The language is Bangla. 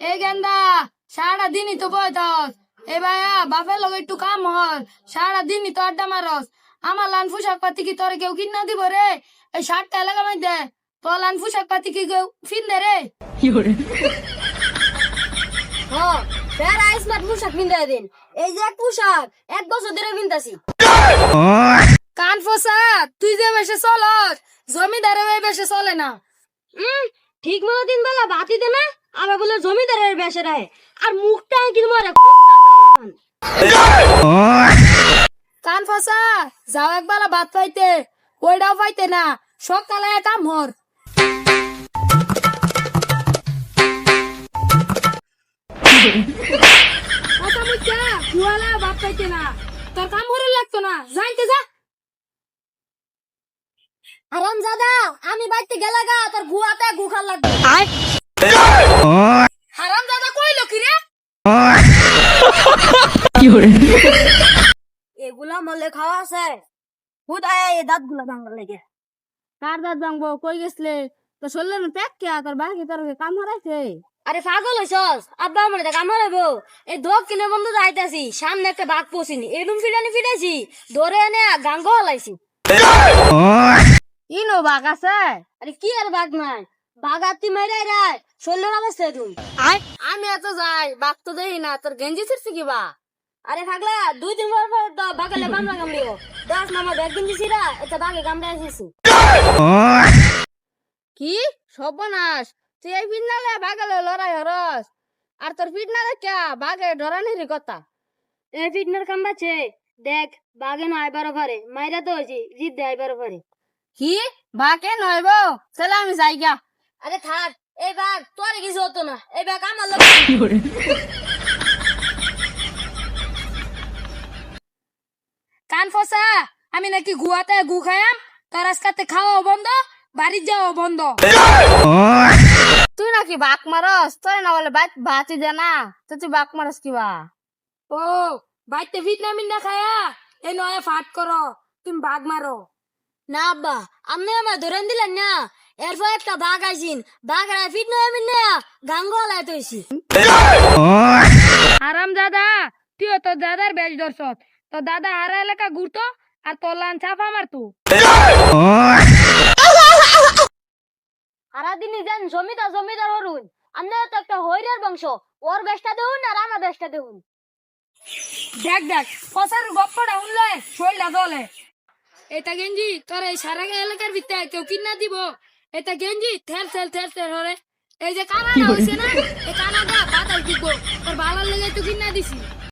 এই গেন্দা সারা দিনই তো বইতস। এ ভাইয়া বাপের লগে একটু কাম হল, সারা দিনই তো আড্ডা মারস। আমার লান পোশাক পাতি কি তোরে কেউ কিনা দিব রে? এই শার্টটা এলাকা মধ্যে তোর লান পোশাক পাতি কি কেউ ফিন রে? হ্যাঁ, প্যারা স্মার্ট পোশাক কিনতে দিন। এই যে এক পোশাক 1 বছর ধরে কিনতাছি। কান ফসা, তুই যে বেশে চলস জমিদারে ওই বেশে চলে না। ঠিক মতো দিন বেলা বাতি দে না, আবার বলে জমিদারের বেশে রায়। আর মুখটা কিন্তু মারে। কান ফসা, যাও একবেলা ভাত পাইতে, ওইটাও পাইতে না, সকালে কাম হর। কথা মুচ্ছা কুয়ালা ভাত পাইতে না, তোর কাম হরে লাগতো না, যাইতে যা। আরাম জাদা, আমি বাইতে গেলা গা, তোর গুয়াতে গুখার লাগবে। হারাম দাদা কইলো কি রে? এগুলা মলে খাওয়া আছে, হুদায় এই দাঁত গুলা ভাঙার লেগে। কার দাঁত ভাঙবো? কই গেছলে? তো শরীরের পেক কে তোর বাকি তোর কাম হারাইছে? আরে পাগল হইছস? আব্বা আমার দেখ আমার হইবো। এই দক্ষিণে বন্ধু যাইতাছি, সামনে একটা বাঘ পছিনি, এরুম ফিরানি ফিরাইছি, ধরে এনে গাঙ্গ হলাইছি। ইনো বাঘ আছে? আরে কি আর বাঘ নাই, বাঘ আত্মি মাইরাই রায়, শরীরের অবস্থা এরুম। আমি এত যাই বাঘ তো দেখি না, তোর গেঞ্জি ছিড়ছি কিবা? আরে পাগলা, 2 দিন পর পর তো বাঘালে কামড়া কামড়িও। 10 মামা একদিন দিছিরা, এটা বাঘে কামড়া এসেছি। কি সর্বনাশ! তুই এই পিন্নালে বাঘালে লড়াই হরস, আর তোর পিন্নালে কে বাঘে ডরানির কথা? এই ফিটনার কামড়াচ্ছে, দেখ বাঘে না আইবারও পারে, মাইরা তো হয়েছি, জিদ দে আইবারও পারে। কি বাঘে নইব? চলে আমি যাই গা। আরে থাক, এই বাঘ তোর কিছু হতো না, এই বাঘ আমার লোক। কান ফসা, আমি নাকি গুয়াতে গু খায়াম, তোর আজকাতে খাওয়া বন্ধ, বাড়ি যাওয়া বন্ধ। তুই নাকি বাঘ মারস? তোর না বলে বাতি দে না, তো তুই বাঘ মারস কিবা? ও বাইতে ভিটামিন না খায়া এই নয় ফাট করো, তুমি বাঘ মারো। না আব্বা, আপনি আমার ধরেন দিলেন না, এরপর একটা বাঘ আইসিন, বাঘ রায় ফিট নয় আমি না, গাঙ্গ হলাই তৈছি। আরাম দাদা, তুইও তোর দাদার বেশ দর্শক, তোর দাদা হারা এলাকা ঘুরতো আর তোর লান চাপা মারতো। সারাদিনই যান জমিদার জমিদার হরুন, আপনারা তো একটা হইরের বংশ, ওর বেশটা দেউন আর আমার বেশটা দেউন। দেখ দেখ ফসার গপ্পটা শুনলে শরীরটা দলে। এটা গেঞ্জি তোর এই সারা এলাকার ভিতরে কেউ কিনা দিব? এটা গেঞ্জি থেল থেল থেল থেল হরে। এই যে কানাডা হয়েছে না, এই কানাডা বাতাল দিব, তোর ভালো লেগে তো কিনা দিছি।